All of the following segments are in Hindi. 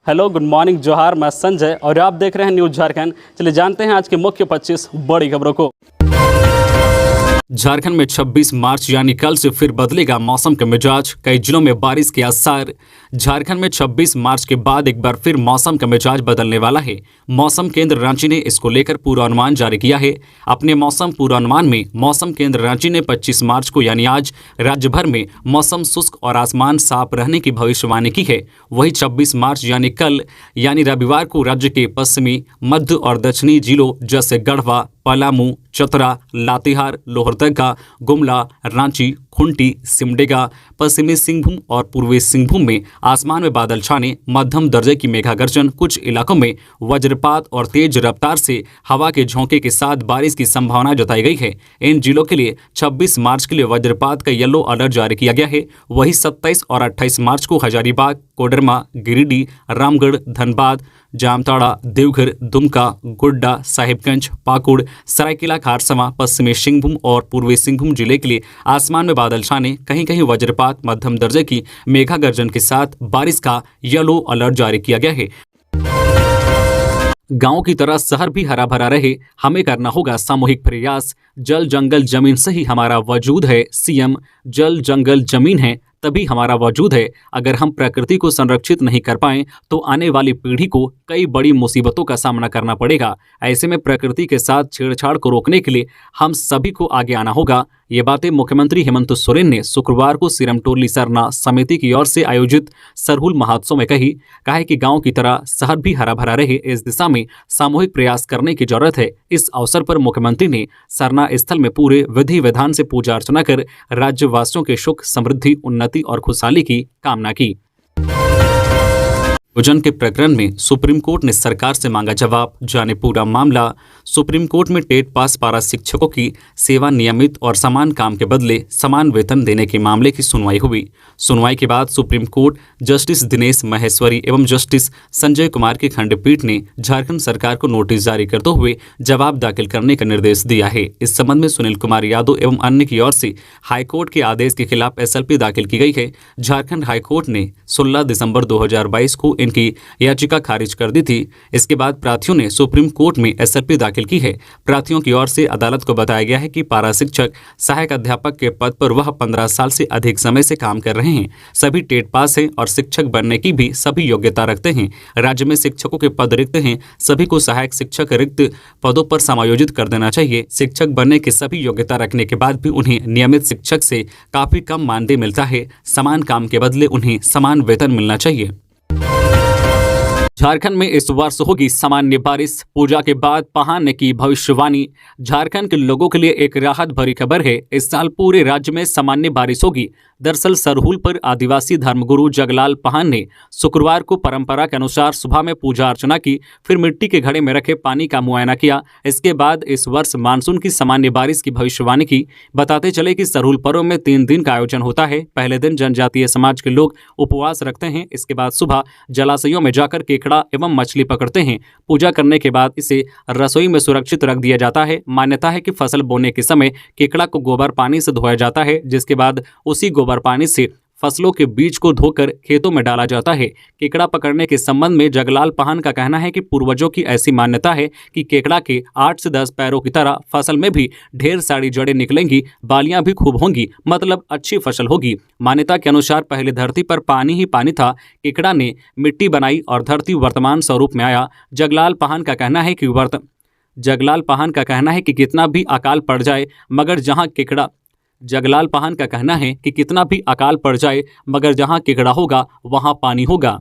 हेलो, गुड मॉर्निंग, जोहार। मैं संजय और आप देख रहे हैं न्यूज़ झारखंड। चलिए जानते हैं आज के मुख्य 25 बड़ी खबरों को। झारखंड में 26 मार्च यानी कल से फिर बदलेगा मौसम का मिजाज, कई जिलों में बारिश के आसार। झारखंड में 26 मार्च के बाद एक बार फिर मौसम का मिजाज बदलने वाला है। मौसम केंद्र रांची ने इसको लेकर पूर्वानुमान जारी किया है। अपने मौसम पूर्वानुमान में मौसम केंद्र रांची ने 25 मार्च को यानी आज राज्य भर में मौसम शुष्क और आसमान साफ रहने की भविष्यवाणी की है। वही 26 मार्च यानी कल यानी रविवार को राज्य के पश्चिमी, मध्य और दक्षिणी जिलों जैसे गढ़वा, पलामू, चतरा, लातेहार, लोहरदगा, गुमला, रांची, खूंटी, सिमडेगा, पश्चिमी सिंहभूम और पूर्वी सिंहभूम में आसमान में बादल छाने, मध्यम दर्जे की मेघा गर्जन, कुछ इलाकों में वज्रपात और तेज रफ्तार से हवा के झोंके के साथ बारिश की संभावना जताई गई है। इन जिलों के लिए 26 मार्च के लिए वज्रपात का येलो अलर्ट जारी किया गया है। वहीं 27 और 28 मार्च को हजारीबाग, कोडरमा, गिरिडीह, रामगढ़, धनबाद, जामताड़ा, देवघर, दुमका, गोड्डा, साहिबगंज, पाकुड़, सरायकेला खारसवां, पश्चिमी सिंहभूम और पूर्वी सिंहभूम जिले के लिए आसमान में बादल छाने, कहीं कहीं वज्रपात, मध्यम दर्जे की मेघा गर्जन के साथ बारिश का येलो अलर्ट जारी किया गया है। गांव की तरह शहर भी हरा भरा रहे, हमें करना होगा सामूहिक प्रयास। जल जंगल जमीन से ही हमारा वजूद है। सीएम, जल जंगल जमीन है तभी हमारा वजूद है। अगर हम प्रकृति को संरक्षित नहीं कर पाएं तो आने वाली पीढ़ी को कई बड़ी मुसीबतों का सामना करना पड़ेगा। ऐसे में प्रकृति के साथ छेड़छाड़ को रोकने के लिए हम सभी को आगे आना होगा। ये बातें मुख्यमंत्री हेमंत सोरेन ने शुक्रवार को सिरमटोली सरना समिति की ओर से आयोजित सरहुल महोत्सव में कहा है कि गांव की तरह शहर भी हरा भरा रहे, इस दिशा में सामूहिक प्रयास करने की जरूरत है। इस अवसर पर मुख्यमंत्री ने सरना स्थल में पूरे विधि विधान से पूजा अर्चना कर राज्यवासियों के सुख, समृद्धि, उन्नति और खुशहाली की कामना की। भोजन के प्रकरण में सुप्रीम कोर्ट ने सरकार से मांगा जवाब, जाने पूरा मामला। सुप्रीम कोर्ट में टेट पास पारा शिक्षकों की सेवा नियमित और समान काम के बदले समान वेतन देने के मामले की सुनवाई हुई। सुनवाई के बाद supreme court justice Dinesh Maheshwari एवं जस्टिस संजय कुमार की खंडपीठ ने झारखंड सरकार को नोटिस जारी करते हुए जवाब दाखिल करने का निर्देश दिया है। इस संबंध में सुनील कुमार यादव एवं अन्य की ओर से हाईकोर्ट के आदेश के खिलाफ एसएलपी दाखिल की गई है। झारखंड हाईकोर्ट ने 16 दिसंबर 2022 को इनकी याचिका खारिज कर दी थी। इसके बाद प्रार्थियों ने सुप्रीम कोर्ट में एसएलपी दाखिल की है। प्रार्थियों की ओर से अदालत को बताया गया है कि पारा शिक्षक सहायक अध्यापक के पद पर वह 15 साल से अधिक समय से काम कर रहे हैं, सभी टेट पास हैं और शिक्षक बनने की भी सभी योग्यता रखते हैं। राज्य में शिक्षकों के पद रिक्त हैं, सभी को सहायक शिक्षक रिक्त पदों पर समायोजित कर देना चाहिए। शिक्षक बनने की सभी योग्यता रखने के बाद भी उन्हें नियमित शिक्षक से काफी कम मानदेय मिलता है। समान काम के बदले उन्हें समान वेतन मिलना चाहिए। झारखंड में इस वर्ष होगी सामान्य बारिश, पूजा के बाद पहाने की भविष्यवाणी। झारखंड के लोगों के लिए एक राहत भरी खबर है, इस साल पूरे राज्य में सामान्य बारिश होगी। दरअसल सरहुल पर आदिवासी धर्मगुरु जगलाल पहान ने शुक्रवार को परंपरा के अनुसार सुबह में पूजा अर्चना की, फिर मिट्टी के घड़े में रखे पानी का मुआयना किया। इसके बाद इस वर्ष मानसून की सामान्य बारिश की भविष्यवाणी की। बताते चले कि सरहुल पर्व में 3 दिन का आयोजन होता है। पहले दिन जनजातीय समाज के लोग उपवास रखते हैं। इसके बाद सुबह जलाशयों में जाकर केकड़ा एवं मछली पकड़ते हैं। पूजा करने के बाद इसे रसोई में सुरक्षित रख दिया जाता है। मान्यता है कि फसल बोने के समय केकड़ा को गोबर पानी से धोया जाता है, जिसके बाद उसी गोबर पानी से फसलों के बीज को धोकर खेतों में डाला जाता है। केकड़ा पकड़ने के संबंध में जगलाल पहान का कहना है कि पूर्वजों की ऐसी मान्यता है कि केकड़ा के 8 से 10 पैरों की तरह फसल में भी ढेर सारी जड़ें निकलेंगी, बालियां भी खूब होंगी, मतलब अच्छी फसल होगी। मान्यता के अनुसार पहले धरती पर पानी ही पानी था, केकड़ा ने मिट्टी बनाई और धरती वर्तमान स्वरूप में आया। जगलाल पहान का कहना है कि कितना भी अकाल पड़ जाए मगर जहां केकड़ा होगा वहां पानी होगा।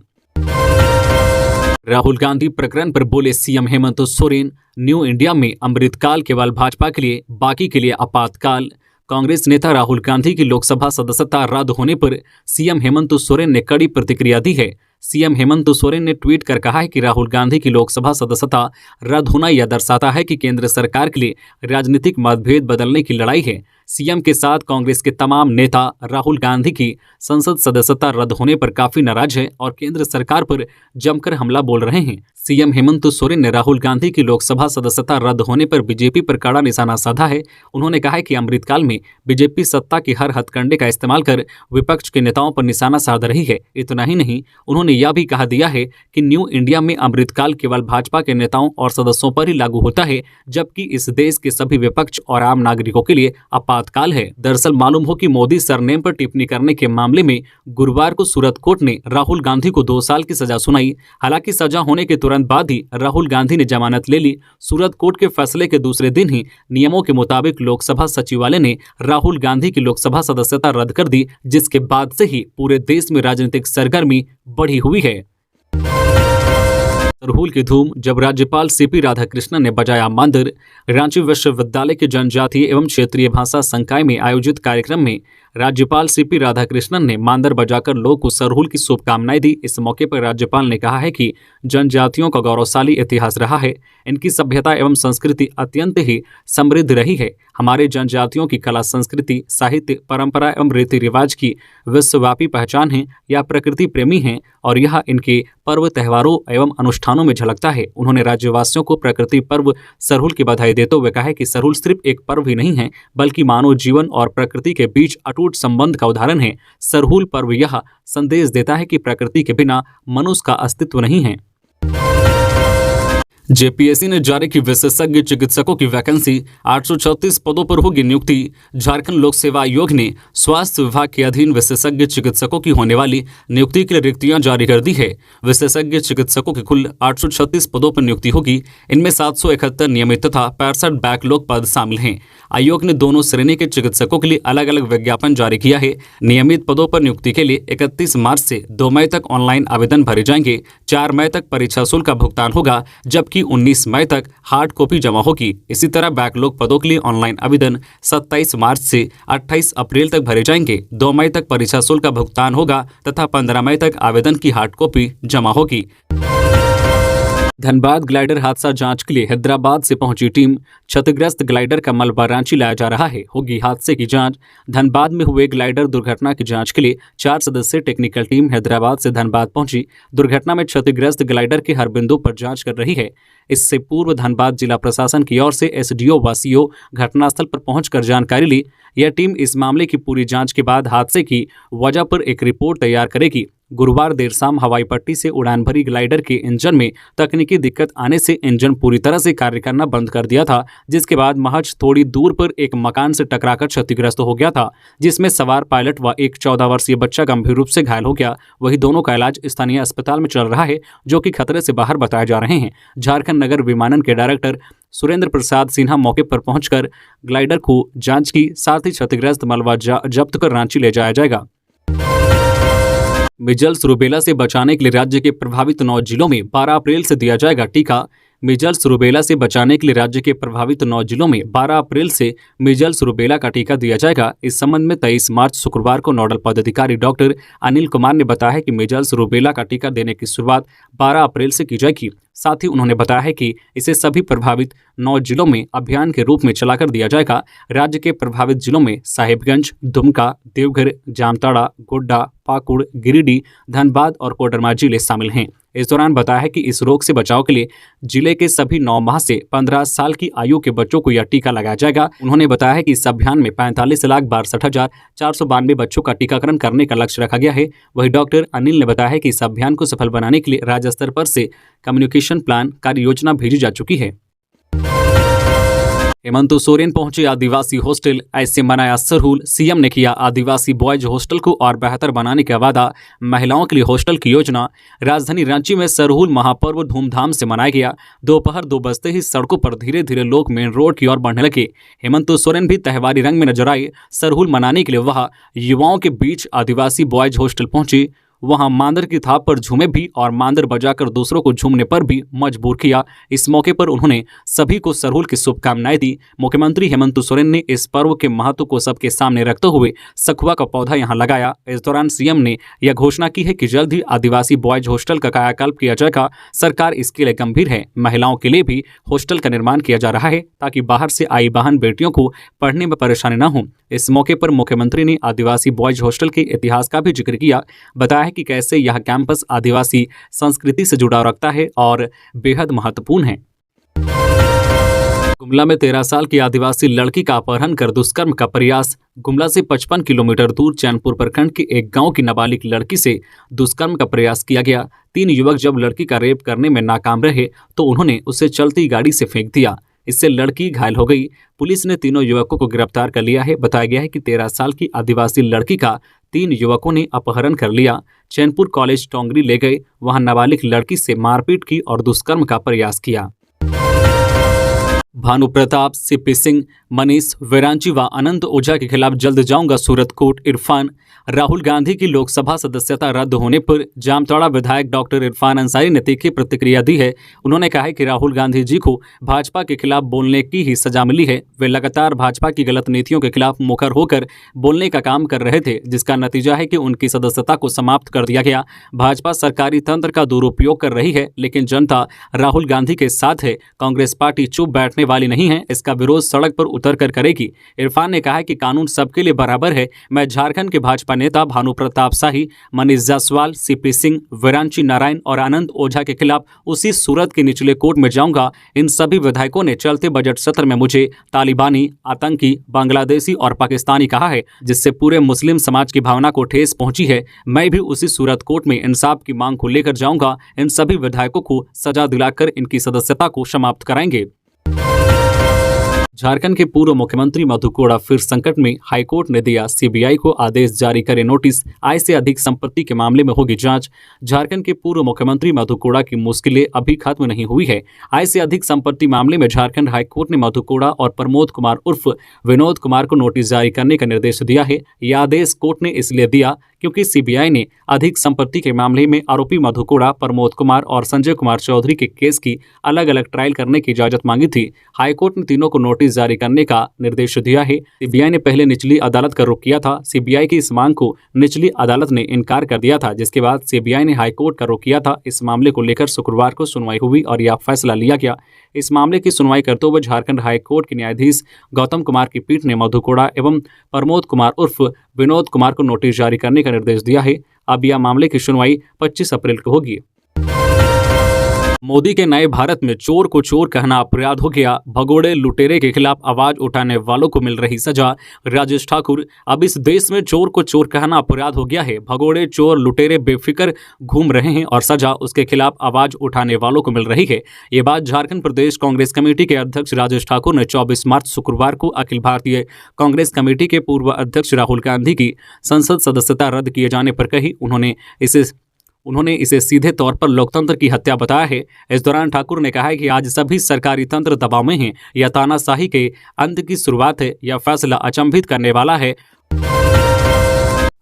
राहुल गांधी प्रकरण पर बोले CM Hemant Soren, new India में अमृतकाल केवल भाजपा के लिए, बाकी के लिए आपातकाल। कांग्रेस नेता राहुल गांधी की लोकसभा सदस्यता रद्द होने पर सीएम हेमंत सोरेन ने कड़ी प्रतिक्रिया दी है। सीएम हेमंत सोरेन ने ट्वीट कर कहा है कि राहुल गांधी की लोकसभा सदस्यता रद्द होना यह दर्शाता है कि केंद्र सरकार के लिए राजनीतिक मतभेद बदलने की लड़ाई है। सीएम के साथ कांग्रेस के तमाम नेता राहुल गांधी की संसद सदस्यता रद्द होने पर काफी नाराज है और केंद्र सरकार पर जमकर हमला बोल रहे हैं। सीएम हेमंत सोरेन ने राहुल गांधी की लोकसभा सदस्यता रद्द होने पर बीजेपी पर कड़ा निशाना साधा है। उन्होंने कहा है कि अमृतकाल में बीजेपी सत्ता की हर हथकंडे का इस्तेमाल कर विपक्ष के नेताओं पर निशाना साध रही है। इतना ही नहीं, उन्होंने यह भी कहा दिया है कि न्यू इंडिया में अमृतकाल केवल भाजपा के नेताओं और सदस्यों पर ही लागू होता है, जबकि इस देश के सभी विपक्ष और आम नागरिकों के लिए आपातकाल है। दरअसल मालूम हो कि मोदी सरनेम पर टिप्पणी करने के मामले में गुरुवार को सूरत कोर्ट ने राहुल गांधी को 2 साल की सजा सुनाई। हालांकि सजा होने के तुरंत बाद ही राहुल गांधी ने जमानत ले ली। सूरत कोर्ट के फैसले के दूसरे दिन ही नियमों के मुताबिक लोकसभा सचिवालय ने राहुल गांधी की लोकसभा सदस्यता रद्द कर दी, जिसके बाद से ही पूरे देश में राजनीतिक सरगर्मी बढ़ी हुई है। सरहुल की धूम जब राज्यपाल सीपी राधाकृष्णन ने बजाया मंदिर। रांची विश्वविद्यालय के जनजातीय एवं क्षेत्रीय भाषा संकाय में आयोजित कार्यक्रम में राज्यपाल सीपी राधाकृष्णन ने मांदर बजाकर लोगों को सरहुल की शुभकामनाएं दी। इस मौके पर राज्यपाल ने कहा है कि जनजातियों का गौरवशाली इतिहास रहा है, इनकी सभ्यता एवं संस्कृति अत्यंत ही समृद्ध रही है। हमारे जनजातियों की कला, संस्कृति, साहित्य, परंपरा एवं रीति रिवाज की विश्वव्यापी पहचान है। यह प्रकृति प्रेमी हैं और यह इनके पर्व, त्योहारों एवं अनुष्ठानों में झलकता है। उन्होंने राज्यवासियों को प्रकृति पर्व सरहुल की बधाई देते हुए कहा है कि सरहुल सिर्फ एक पर्व ही नहीं है, बल्कि मानव जीवन और प्रकृति के बीच अटूट संबंध का उदाहरण है। सरहुल पर्व यह संदेश देता है कि प्रकृति के बिना मनुष्य का अस्तित्व नहीं है। जेपीएससी ने जारी की विशेषज्ञ चिकित्सकों की वैकेंसी, 836 पदों पर होगी नियुक्ति। झारखंड लोक सेवा आयोग ने स्वास्थ्य विभाग के अधीन विशेषज्ञ चिकित्सकों की होने वाली नियुक्ति के लिए रिक्तियां जारी कर दी है। विशेषज्ञ चिकित्सकों की कुल 836 पदों पर नियुक्ति होगी। इनमें 771 नियमित तथा 65 बैकलॉग पद शामिल हैं। आयोग ने दोनों श्रेणी के चिकित्सकों के लिए अलग अलग विज्ञापन जारी किया है। नियमित पदों पर नियुक्ति के लिए 31 मार्च से 2 मई तक ऑनलाइन आवेदन भरे जाएंगे। 4 मई तक परीक्षा शुल्क का भुगतान होगा, जबकि 19 मई तक हार्ड कॉपी जमा होगी। इसी तरह बैकलॉग पदों के लिए ऑनलाइन आवेदन 27 मार्च से 28 अप्रैल तक भरे जाएंगे। 2 मई तक परीक्षा शुल्क का भुगतान होगा तथा 15 मई तक आवेदन की हार्ड कॉपी जमा होगी। धनबाद ग्लाइडर हादसा जांच के लिए हैदराबाद से पहुंची टीम। क्षतिग्रस्त ग्लाइडर का मलबा रांची लाया जा रहा है, होगी हादसे की जांच। धनबाद में हुए ग्लाइडर दुर्घटना की जांच के लिए 4 सदस्यीय टेक्निकल टीम हैदराबाद से धनबाद पहुंची। दुर्घटना में क्षतिग्रस्त ग्लाइडर के हर बिंदु पर जांच कर रही है। इससे पूर्व धनबाद जिला प्रशासन की ओर से एसडीओ व सीओ घटनास्थल पर पहुंचकर जानकारी ली। यह टीम इस मामले की पूरी जांच के बाद हादसे की वजह पर एक रिपोर्ट तैयार करेगी। गुरुवार देर शाम हवाई पट्टी से उड़ान भरी ग्लाइडर के इंजन में तकनीकी दिक्कत आने से इंजन पूरी तरह से कार्य करना बंद कर दिया था, जिसके बाद महज थोड़ी दूर पर एक मकान से टकराकर क्षतिग्रस्त हो गया था, जिसमें सवार पायलट व एक 14 वर्षीय बच्चा गंभीर रूप से घायल हो गया। वहीं दोनों का इलाज स्थानीय अस्पताल में चल रहा है, जो कि खतरे से बाहर बताए जा रहे हैं। झारखंड नगर विमानन के डायरेक्टर सुरेंद्र प्रसाद सिन्हा मौके पर पहुंचकर ग्लाइडर को जांच की, साथ ही क्षतिग्रस्त मलबा जब्त कर रांची ले जाया जाएगा। मीजल्स रूबेला से बचाने के लिए राज्य के प्रभावित 9 जिलों में 12 अप्रैल से दिया जाएगा टीका। मीजल्स रूबेला से बचाने के लिए राज्य के प्रभावित 9 जिलों में 12 अप्रैल से मीजल्स रूबेला का टीका दिया जाएगा। इस संबंध में 23 मार्च शुक्रवार को नोडल पदाधिकारी डॉक्टर अनिल कुमार ने बताया कि मीजल्स रूबेला का टीका देने की शुरुआत 12 अप्रैल से की जाएगी। साथ ही उन्होंने बताया है कि इसे सभी प्रभावित 9 जिलों में अभियान के रूप में चलाकर दिया जाएगा। राज्य के प्रभावित जिलों में साहिबगंज, दुमका, देवघर, जामताड़ा, गोड्डा, पाकुड़, गिरिडीह, धनबाद और कोडरमा जिले शामिल हैं। इस दौरान बताया है कि इस रोग से बचाव के लिए जिले के सभी 9 माह से 15 साल की आयु के बच्चों को यह टीका लगाया जाएगा। उन्होंने बताया है कि इस अभियान में 45,62,492 बच्चों का टीकाकरण करने का लक्ष्य रखा गया है। वहीं डॉक्टर अनिल ने बताया है कि इस अभियान को सफल बनाने के लिए राज्य स्तर पर से कम्युनिकेशन प्लान कार्य योजना भेजी जा चुकी है। हेमंत सोरेन पहुंचे आदिवासी हॉस्टल, ऐसे मनाया सरहुल। सीएम ने किया आदिवासी बॉयज हॉस्टल को और बेहतर बनाने का वादा, महिलाओं के लिए हॉस्टल की योजना। राजधानी रांची में सरहुल महापर्व धूमधाम से मनाया गया। दोपहर 2 बजते ही सड़कों पर धीरे धीरे लोग मेन रोड की ओर बढ़ने लगे। हेमंत सोरेन भी त्योहारी रंग में नजर आए। सरहुल मनाने के लिए वह युवाओं के बीच आदिवासी बॉयज हॉस्टल पहुंचे। वहां मांदर की थाप पर झूमे भी और मांदर बजाकर दूसरों को झूमने पर भी मजबूर किया। इस मौके पर उन्होंने सभी को सरहुल की शुभकामनाएं दी। मुख्यमंत्री हेमंत सोरेन ने इस पर्व के महत्व को सबके सामने रखते हुए सखुआ का पौधा यहां लगाया। इस दौरान सीएम ने यह घोषणा की है कि जल्द ही आदिवासी बॉयज हॉस्टल का कायाकल्प किया जाएगा। सरकार इसके लिए गंभीर है। महिलाओं के लिए भी हॉस्टल का निर्माण किया जा रहा है ताकि बाहर से आई बहन बेटियों को पढ़ने में परेशानी न हो। इस मौके पर मुख्यमंत्री ने आदिवासी बॉयज हॉस्टल के इतिहास का भी जिक्र किया। बताया है कि कैसे यह कैंपस आदिवासी संस्कृति से जुड़ाव रखता है और बेहद महत्वपूर्ण है। गुमला में 13 साल की आदिवासी लड़की का अपहरण कर दुष्कर्म का प्रयास। गुमला से 55 किलोमीटर दूर चैनपुर प्रखंड के एक गांव की नाबालिग लड़की से दुष्कर्म का प्रयास किया गया। 3 युवक जब लड़की का रेप करने में नाकाम रहे तो उन्होंने उसे चलती गाड़ी से फेंक दिया। इससे लड़की घायल हो गई। पुलिस ने तीनों युवकों को गिरफ्तार कर लिया है। बताया गया है कि 13 साल की आदिवासी लड़की का 3 युवकों ने अपहरण कर लिया। चैनपुर कॉलेज टोंगरी ले गए। वहां नाबालिग लड़की से मारपीट की और दुष्कर्म का प्रयास किया। भानु प्रताप, सीपी सिंह, मनीष विरांची व अनंत ओझा के खिलाफ जल्द जाऊंगा सूरत कोर्ट। इरफान। राहुल गांधी की लोकसभा सदस्यता रद्द होने पर जामताड़ा विधायक डॉक्टर इरफान अंसारी ने तीखी प्रतिक्रिया दी है। उन्होंने कहा है कि राहुल गांधी जी को भाजपा के खिलाफ बोलने की ही सजा मिली है। वे लगातार भाजपा की गलत नीतियों के खिलाफ मुखर होकर बोलने का काम कर रहे थे, जिसका नतीजा है कि उनकी सदस्यता को समाप्त कर दिया गया। भाजपा सरकारी तंत्र का दुरुपयोग कर रही है, लेकिन जनता राहुल गांधी के साथ है। कांग्रेस पार्टी चुप बैठने वाली नहीं है। इसका विरोध सड़क पर उतर कर करेगी। इरफान ने कहा है कि कानून सबके लिए बराबर है। मैं झारखंड के भाजपा नेता भानु प्रताप शाही, मनीष जायसवाल, सीपी सिंह, विरांची नारायण और अनंत ओझा के खिलाफ उसी सूरत के निचले कोर्ट में जाऊंगा। इन सभी विधायकों ने चलते बजट सत्र में मुझे तालिबानी, आतंकी, बांग्लादेशी और पाकिस्तानी कहा है, जिससे पूरे मुस्लिम समाज की भावना को ठेस पहुंची है। मैं भी उसी सूरत कोर्ट में इंसाफ की मांग को लेकर जाऊंगा। इन सभी विधायकों को सजा दिलाकर इनकी सदस्यता को समाप्त कराएंगे। झारखंड के पूर्व मुख्यमंत्री मधु कोड़ा फिर संकट में। हाईकोर्ट ने दिया सीबीआई को आदेश जारी करे नोटिस। आय से अधिक संपत्ति के मामले में होगी जांच। झारखंड के पूर्व मुख्यमंत्री मधु कोड़ा की मुश्किलें अभी खत्म नहीं हुई है। आय से अधिक संपत्ति मामले में झारखंड हाईकोर्ट ने मधु कोड़ा और प्रमोद कुमार उर्फ विनोद कुमार को नोटिस जारी करने का निर्देश दिया है। यह आदेश कोर्ट ने इसलिए दिया क्योंकि सीबीआई ने अधिक संपत्ति के मामले में आरोपी मधु कोड़ा, प्रमोद कुमार और संजय कुमार चौधरी के केस की अलग अलग ट्रायल करने की इजाजत मांगी थी। हाईकोर्ट ने तीनों को नोटिस जारी करने का निर्देश दिया है। सीबीआई ने पहले निचली अदालत का रुख किया था। सीबीआई की इस मांग को निचली अदालत ने इनकार कर दिया था, जिसके बाद सीबीआई ने हाईकोर्ट का रुख किया था। इस मामले को लेकर शुक्रवार को सुनवाई हुई और यह फैसला लिया गया। इस मामले की सुनवाई करते हुए झारखंड हाईकोर्ट के न्यायाधीश गौतम कुमार की पीठ ने मधु कोड़ा एवं प्रमोद कुमार उर्फ विनोद कुमार को नोटिस जारी करने का निर्देश दिया है। अब यह मामले की सुनवाई 25 अप्रैल को होगी। मोदी के नए भारत में चोर को चोर कहना अपराध हो गया। भगोड़े लुटेरे के खिलाफ आवाज उठाने वालों को मिल रही सजा। राजेश ठाकुर। अब इस देश में चोर को चोर कहना अपराध हो गया है। भगोड़े चोर लुटेरे बेफिक्र घूम रहे हैं और सजा उसके खिलाफ आवाज उठाने वालों को मिल रही है। ये बात झारखंड प्रदेश कांग्रेस कमेटी के अध्यक्ष राजेश ठाकुर ने 24 मार्च शुक्रवार को अखिल भारतीय कांग्रेस कमेटी के पूर्व अध्यक्ष राहुल गांधी की संसद सदस्यता रद्द किए जाने पर कही। उन्होंने इसे सीधे तौर पर लोकतंत्र की हत्या बताया है। इस दौरान ठाकुर ने कहा है कि आज सभी सरकारी तंत्र दबाव में हैं। यह तानाशाही के अंत की शुरुआत है। यह फैसला अचंभित करने वाला है।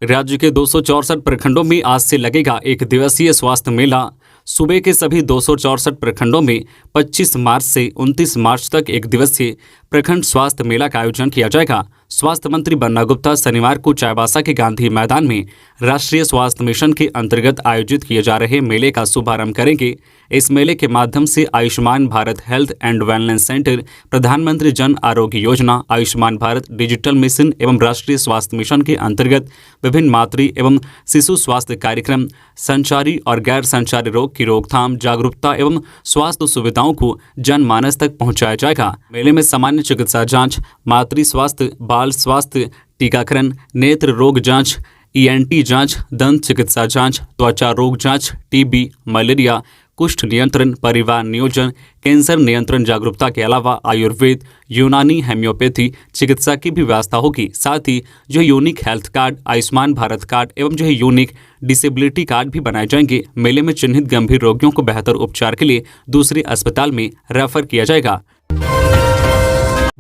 राज्य के 264 प्रखंडों में आज से लगेगा 1 दिवसीय स्वास्थ्य मेला। सूबे के सभी 264 प्रखंडों में 25 मार्च से 29 मार्च तक 1 दिवसीय प्रखंड स्वास्थ्य मेला का आयोजन किया जाएगा। स्वास्थ्य मंत्री बन्ना गुप्ता शनिवार को चाईबासा के गांधी मैदान में राष्ट्रीय स्वास्थ्य मिशन के अंतर्गत आयोजित किए जा रहे मेले का शुभारंभ करेंगे। इस मेले के माध्यम से Ayushman Bharat health and wellness centre, प्रधानमंत्री जन आरोग्य योजना, आयुष्मान भारत डिजिटल मिशन एवं राष्ट्रीय स्वास्थ्य मिशन के अंतर्गत विभिन्न मातृ एवं शिशु स्वास्थ्य कार्यक्रम, संचारी और गैर संचारी रोग की रोकथाम, जागरूकता एवं स्वास्थ्य सुविधाओं को जनमानस तक पहुंचाया जाएगा। मेले में सामान्य चिकित्सा जांच, मातृ स्वास्थ्य, बाल स्वास्थ्य, टीकाकरण, नेत्र रोग जांच, ENT जांच, दंत चिकित्सा जांच, त्वचा रोग जांच, टीबी, मलेरिया, कुष्ठ नियंत्रण, परिवार नियोजन, कैंसर नियंत्रण जागरूकता के अलावा आयुर्वेद, यूनानी, होम्योपैथी चिकित्सा की भी व्यवस्था होगी। साथ ही जो unique health card, Ayushman Bharat card एवं जो है यूनिक डिसेबिलिटी कार्ड भी बनाए जाएंगे। मेले में चिन्हित गंभीर रोगियों को बेहतर उपचार के लिए दूसरे अस्पताल में रेफर किया जाएगा।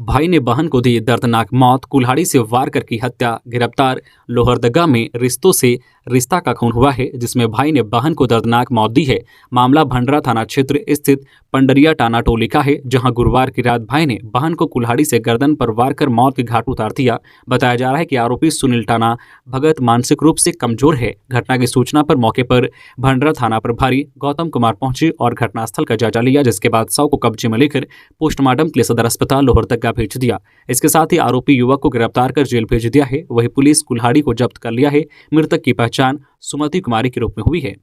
भाई ने बहन को दी दर्दनाक मौत, कुल्हाड़ी से वार कर की हत्या, गिरफ्तार। लोहरदगा में रिश्तों से रिश्ता का खून हुआ है, जिसमें भाई ने बहन को दर्दनाक मौत दी है। मामला भंडरा थाना क्षेत्र स्थित पंडरिया टाना टोली का है, जहां गुरुवार की रात भाई ने बहन को कुल्हाड़ी से गर्दन पर वार कर मौत के घाट उतार दिया। बताया जा रहा है कि आरोपी सुनील टाना भगत मानसिक रूप से कमजोर है। घटना की सूचना पर मौके पर भंडरा थाना प्रभारी गौतम कुमार पहुंचे और घटनास्थल का जायजा लिया, जिसके बाद शव को कब्जे में लेकर पोस्टमार्टम के लिए सदर अस्पताल लोहरदगा भेज दिया। इसके साथ ही आरोपी युवक को गिरफ्तार कर जेल भेज दिया है। वही पुलिस कुल्हाड़ी को जब्त कर लिया है। मृतक की पहचान सुमति कुमारी के रूप में हुई है।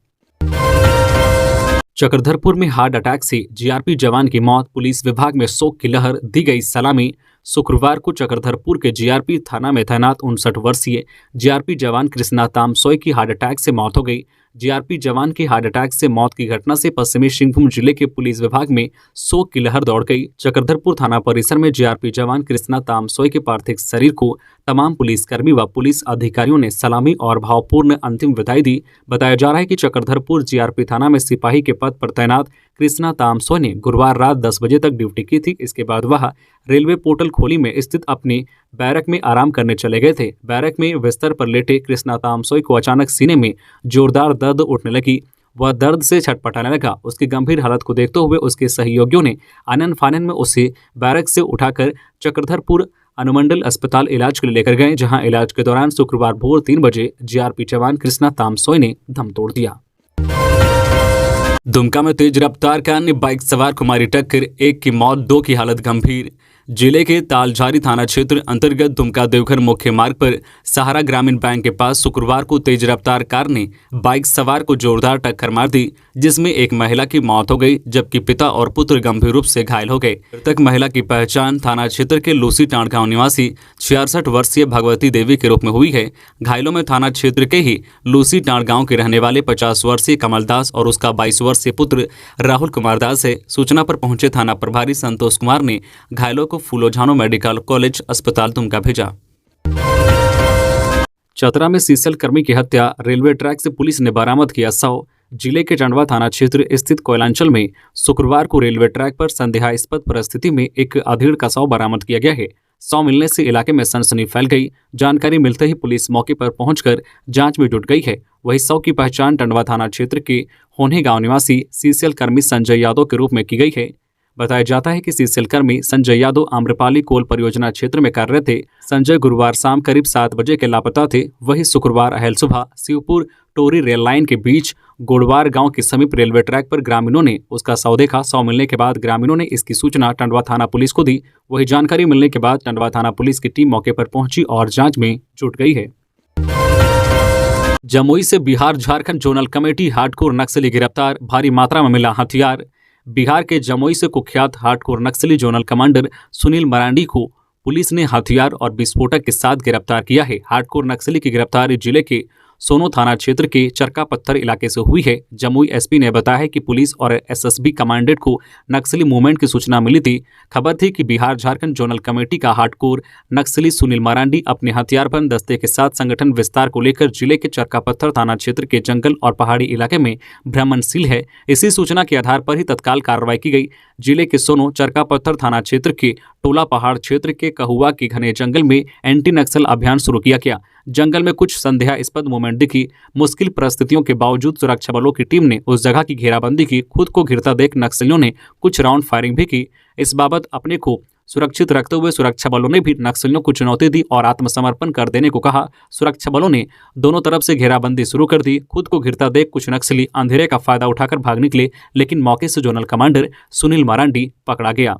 चक्रधरपुर में हार्ट अटैक से जीआरपी जवान की मौत, पुलिस विभाग में शोक की लहर, दी गई सलामी। शुक्रवार को चक्रधरपुर के जीआरपी थाना में तैनात 59 वर्षीय जीआरपी जवान कृष्णा तामसोई की हार्ट अटैक से मौत हो गई। जीआरपी जवान की हार्ट अटैक से मौत की घटना से पश्चिमी सिंहभूम जिले के पुलिस विभाग में शोक की लहर दौड़ गई। चक्रधरपुर थाना परिसर में जीआरपी जवान कृष्णा तामसोई के पार्थिव शरीर को तमाम पुलिसकर्मी व पुलिस अधिकारियों ने सलामी और भावपूर्ण अंतिम विदाई दी। बताया जा रहा है कि चक्रधरपुर जीआरपी थाना में सिपाही के पद पर तैनात कृष्णा तामसोई ने गुरुवार रात 10 बजे तक ड्यूटी की थी। इसके बाद वह रेलवे पोर्टल खोली में स्थित अपनी बैरक में आराम करने चले गए थे। बैरक में बिस्तर पर लेटे कृष्णा तामसोई को अचानक सीने में जोरदार दर्द उठने लगी। वह दर्द से छटपटाने लगा। उसकी गंभीर हालत को देखते हुए उसके सहयोगियों ने आनन फानन में उसे बैरक से उठाकर चक्रधरपुर अनुमंडल अस्पताल इलाज के लिए लेकर गए, जहां इलाज के दौरान शुक्रवार भोर 3 बजे जीआरपी जवान कृष्णा तामसोई ने दम तोड़ दिया। दुमका में तेज रफ्तार कार ने बाइक सवार को मारी टक्कर, एक की मौत, 2 की हालत गंभीर। जिले के तालझारी थाना क्षेत्र अंतर्गत दुमका देवघर मुख्य मार्ग पर सहारा ग्रामीण बैंक के पास शुक्रवार को तेज रफ्तार कार ने बाइक सवार को जोरदार टक्कर मार दी, जिसमें एक महिला की मौत हो गई, जबकि पिता और पुत्र गंभीर रूप से घायल हो गए। मृतक महिला की पहचान थाना क्षेत्र के लूसी टांड गांव निवासी 66 वर्षीय भगवती देवी के रूप में हुई है। घायलों में थाना क्षेत्र के ही लूसी टांड गांव के रहने वाले 50 वर्षीय कमल दास और उसका 22 वर्षीय पुत्र राहुल कुमार दास है। सूचना पर पहुंचे थाना प्रभारी संतोष कुमार ने घायलों को फूलोझानो मेडिकल कॉलेज अस्पताल दुमका भेजा। चतरा में सीसल कर्मी की हत्या, रेलवे ट्रैक से पुलिस ने बरामद किया शव। जिले के टंडवा थाना क्षेत्र स्थित कोयलांचल में शुक्रवार को रेलवे ट्रैक पर संदेहास्पद परिस्थिति में एक अधेड़ का शव बरामद किया गया है। शव मिलने से इलाके में सनसनी फैल गई। जानकारी मिलते ही पुलिस मौके पर पहुंचकर जांच में जुट गई है। वही शव की पहचान टंडवा थाना क्षेत्र के होने गांव निवासी सीसीएल कर्मी संजय यादव के रूप में की गई है। बताया जाता है कि सीसीएल कर्मी संजय यादव आम्रपाली कोल परियोजना क्षेत्र में कार्यरत थे। संजय गुरुवार शाम करीब 7 बजे के लापता थे। वही शुक्रवार अहल सुबह शिवपुर टोरी रेल लाइन के बीच गोड़वार गांव के समीप रेलवे ट्रैक पर ग्रामीणों ने उसका शव देखा। शव मिलने के बाद ग्रामीणों ने इसकी सूचना टंडवा थाना पुलिस को दी। वही जानकारी मिलने के बाद टंडवा थाना पुलिस की टीम मौके पर पहुंची और जांच में जुट गई है। जमुई से Bihar Jharkhand zonal committee hardcore नक्सली गिरफ्तार, भारी मात्रा में मिला हथियार। बिहार के जमुई से कुख्यात हार्डकोर नक्सली जोनल कमांडर सुनील मरांडी को पुलिस ने हथियार और विस्फोटक के साथ गिरफ्तार किया है। हार्डकोर नक्सली की गिरफ्तारी जिले के सोनो थाना क्षेत्र के चरका पत्थर इलाके से हुई है। जमुई एसपी ने बताया है कि पुलिस और एसएसबी कमांडेंट को नक्सली मूवमेंट की सूचना मिली थी। खबर थी कि बिहार झारखंड जोनल कमेटी का हार्डकोर नक्सली सुनील मरांडी अपने हथियारबंद दस्ते के साथ संगठन विस्तार को लेकर जिले के चरका पत्थर थाना क्षेत्र के जंगल और पहाड़ी इलाके में भ्रमणशील है। इसी सूचना के आधार पर ही तत्काल कार्रवाई की गई। जिले के सोनो चरका पत्थर थाना क्षेत्र के टोला पहाड़ क्षेत्र के कहुआ के घने जंगल में एंटी नक्सल अभियान शुरू किया गया। जंगल में कुछ संदेहास्पद मूवमेंट दिखी। मुश्किल परिस्थितियों के बावजूद सुरक्षा बलों की टीम ने उस जगह की घेराबंदी की। खुद को घिरता देख नक्सलियों ने कुछ राउंड फायरिंग भी की। इस बाबत अपने को सुरक्षित रखते हुए सुरक्षा बलों ने भी नक्सलियों को चुनौती दी और आत्मसमर्पण कर देने को कहा। सुरक्षा बलों ने दोनों तरफ से घेराबंदी शुरू कर दी। खुद को घिरता देख कुछ नक्सली अंधेरे का फायदा उठाकर भाग निकले, लेकिन मौके से जोनल कमांडर सुनील मरांडी पकड़ा गया।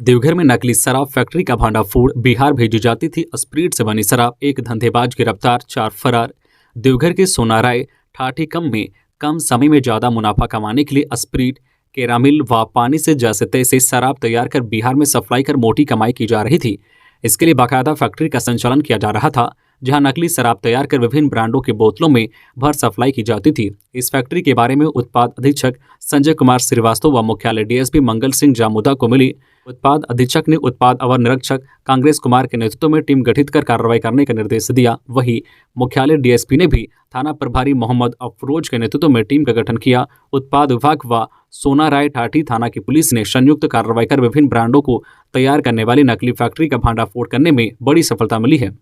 देवघर में नकली शराब फैक्ट्री का भांडाफोड़, बिहार भेजी जाती थी स्प्रीट से बनी शराब, एक धंधेबाज गिरफ्तार, 4 फरार। देवघर के सोनाराय ठाठी कम में कम समय में ज्यादा मुनाफा कमाने के लिए स्प्रीट, केरामिल व पानी से जैसे तैसे शराब तैयार कर बिहार में सप्लाई कर मोटी कमाई की जा रही थी। इसके लिए बाकायदा फैक्ट्री का संचालन किया जा रहा था, जहां नकली शराब तैयार कर विभिन्न ब्रांडों के बोतलों में भर सप्लाई की जाती थी। इस फैक्ट्री के बारे में उत्पाद अधीक्षक संजय कुमार श्रीवास्तव व मुख्यालय डीएसपी मंगल सिंह जामुदा को मिली। उत्पाद अधीक्षक ने उत्पाद अवर निरीक्षक कांग्रेस कुमार के नेतृत्व में टीम गठित कर कार्रवाई करने का निर्देश दिया। वहीं मुख्यालय डीएसपी ने भी थाना प्रभारी मोहम्मद अफरोज के नेतृत्व में टीम का गठन किया। उत्पाद विभाग व सोनाराय ठाठी थाना की पुलिस ने संयुक्त कार्रवाई कर विभिन्न ब्रांडों को तैयार करने वाली नकली फैक्ट्री का भांडाफोड़ करने में बड़ी सफलता मिली है।